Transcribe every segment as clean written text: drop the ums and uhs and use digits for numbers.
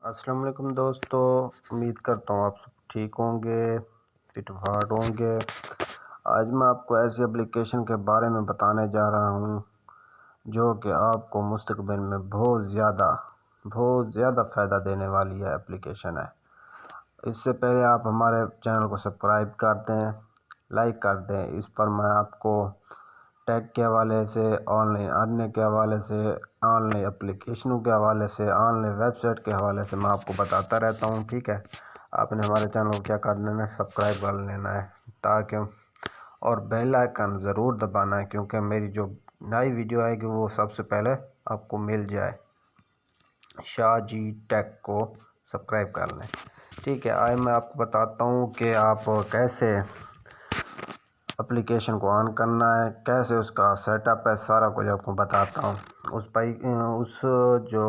अस्सलाम वालेकुम दोस्तों। उम्मीद करता हूँ आप सब ठीक होंगे, फिट फाट होंगे। आज मैं आपको ऐसी एप्लीकेशन के बारे में बताने जा रहा हूँ जो कि आपको मुस्तकबिल में बहुत ज़्यादा फ़ायदा देने वाली है एप्लीकेशन है। इससे पहले आप हमारे चैनल को सब्सक्राइब कर दें, लाइक कर दें। इस पर मैं आपको टैग के हवाले से, ऑनलाइन अर्निंग के हवाले से, ऑनलाइन एप्लीकेशनों के हवाले से, ऑनलाइन वेबसाइट के हवाले से मैं आपको बताता रहता हूँ। ठीक है, आपने हमारे चैनल को क्या कर लेना है, सब्सक्राइब कर लेना है ताकि, और बेल आइकन ज़रूर दबाना है क्योंकि मेरी जो नई वीडियो आएगी वो सबसे पहले आपको मिल जाए। शाह जी टेक को सब्सक्राइब कर लें। ठीक है, आज मैं आपको बताता हूँ कि आप कैसे एप्लीकेशन को ऑन करना है, कैसे उसका सेटअप है, सारा कुछ आपको बताता हूँ। उस जो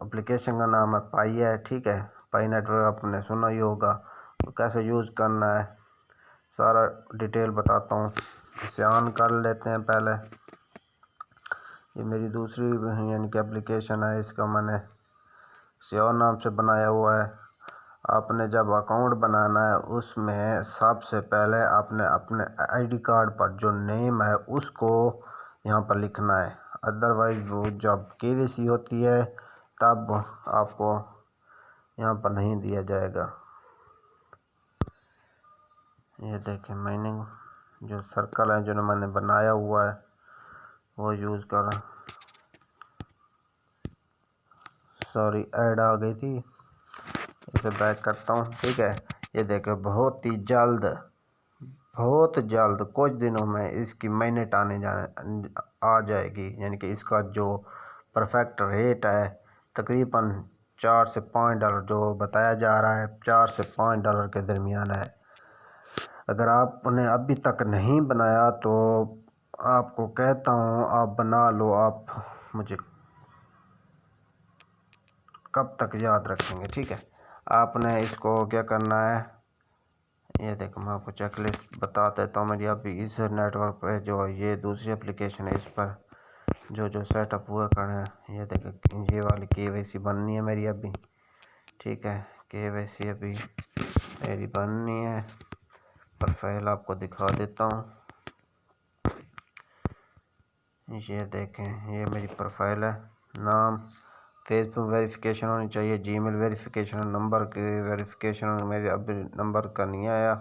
एप्लीकेशन का नाम है पाई है। ठीक है, पाई नेटवर्क आपने सुना ही होगा। तो कैसे यूज़ करना है सारा डिटेल बताता हूँ। इसे ऑन कर लेते हैं। पहले ये मेरी दूसरी यानी कि एप्लीकेशन है, इसका मैंने सियोर नाम से बनाया हुआ है। आपने जब अकाउंट बनाना है उसमें सबसे पहले आपने अपने आईडी कार्ड पर जो नेम है उसको यहाँ पर लिखना है। अदरवाइज़ वो जब केवाईसी होती है तब आपको यहाँ पर नहीं दिया जाएगा। ये देखें, मैंने जो सर्कल है जो मैंने बनाया हुआ है वो यूज़ कर रहा। सॉरी, ऐड आ गई थी, इसे बैक करता हूँ। ठीक है, ये देखें, बहुत जल्द कुछ दिनों में इसकी मिनट आ जाएगी। यानी कि इसका जो परफेक्ट रेट है तकरीबन $4 से $5 जो बताया जा रहा है, $4 से $5 के दरमियान है। अगर आपने अभी तक नहीं बनाया तो आपको कहता हूँ आप बना लो। आप मुझे कब तक याद रखेंगे। ठीक है, आपने इसको क्या करना है, ये देखो मैं आपको चेकलिस्ट बता देता हूँ। मेरी अभी इस नेटवर्क पे जो ये दूसरी एप्लीकेशन है इस पर जो सेटअप हुआ खड़े हैं, ये देखो ये वाली केवाईसी बननी है मेरी अभी। ठीक है, केवाईसी अभी मेरी बननी है। प्रोफाइल आपको दिखा देता हूँ। ये देखें, ये मेरी प्रोफाइल है। नाम फेसबुक वेरिफिकेशन होनी चाहिए, जीमेल वेरिफिकेशन, नंबर की वेरिफिकेशन मेरे अभी नंबर का नहीं आया,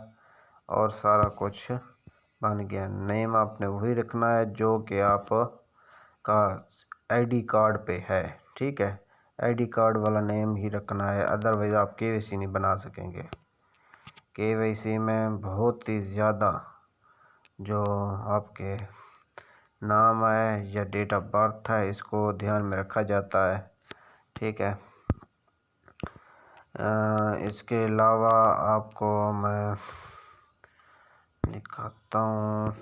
और सारा कुछ बन गया। नेम आपने वही रखना है जो कि आप का आईडी कार्ड पे है। ठीक है, आईडी कार्ड वाला नेम ही रखना है, अदरवाइज़ आप केवाईसी नहीं बना सकेंगे। केवाईसी में बहुत ही ज़्यादा जो आपके नाम है या डेट ऑफ बर्थ है इसको ध्यान में रखा जाता है। ठीक है, इसके अलावा आपको मैं दिखाता हूँ।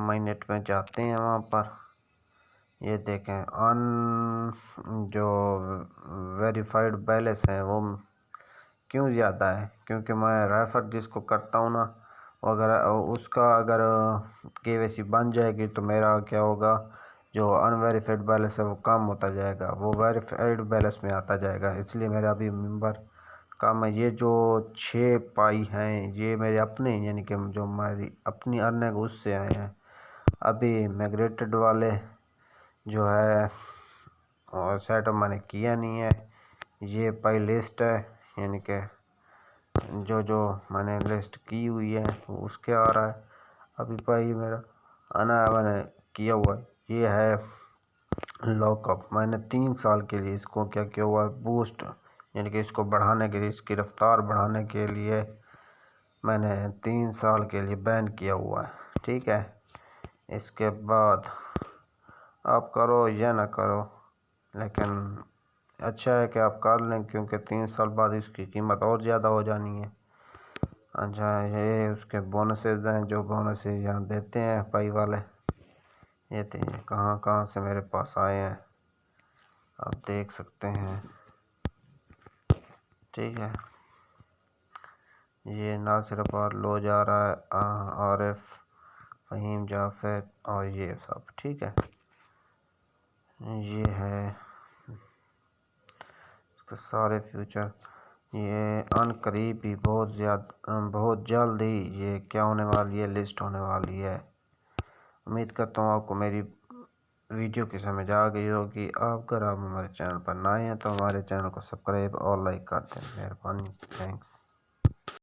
मिनट में जाते हैं वहाँ पर, ये देखें अन जो वेरीफाइड बैलेंस है वो क्यों ज़्यादा है, क्योंकि मैं रेफ़र जिसको करता हूँ ना, अगर उसका अगर केवाईसी बन जाएगी तो मेरा क्या होगा, जो अनवेरीफाइड बैलेंस है वो कम होता जाएगा, वो वेरीफाइड बैलेंस में आता जाएगा। इसलिए मेरा अभी मेंबर कम है। ये जो 6 पाई हैं ये मेरे अपने यानी कि जो हमारी अपनी अर्निंग उससे आए हैं। अभी माइग्रेटेड वाले जो है और सेटअप मैंने किया नहीं है। ये पाई लिस्ट है, यानी कि जो मैंने लिस्ट की हुई है वो उसके आ रहा है। अभी पाई मेरा आना मैंने किया हुआ है। ये है लॉकअप, मैंने 3 साल के लिए इसको क्या किया हुआ है, बूस्ट यानी कि इसको बढ़ाने के लिए, इसकी रफ्तार बढ़ाने के लिए मैंने 3 साल के लिए बैन किया हुआ है। ठीक है, इसके बाद आप करो या ना करो, लेकिन अच्छा है कि आप कर लें क्योंकि 3 साल बाद इसकी कीमत और ज़्यादा हो जानी है। अच्छा, ये उसके बोनसेस हैं, जो बोनसेस यहाँ देते हैं पाई वाले, ये कहाँ कहाँ से मेरे पास आए हैं आप देख सकते हैं। ठीक है, ये नासिर अब्बार लो जा रहा है, आरिफ, फ़हीम, जाफर और ये सब। ठीक है, ये है सारे फ्यूचर। ये अनकरीब भी बहुत जल्द ही ये क्या होने वाली है, लिस्ट होने वाली है। उम्मीद करता हूँ आपको मेरी वीडियो की समझ आ गई होगी। अगर आप हमारे चैनल पर नए हैं तो हमारे चैनल को सब्सक्राइब और लाइक कर दें, मेहरबानी, थैंक्स।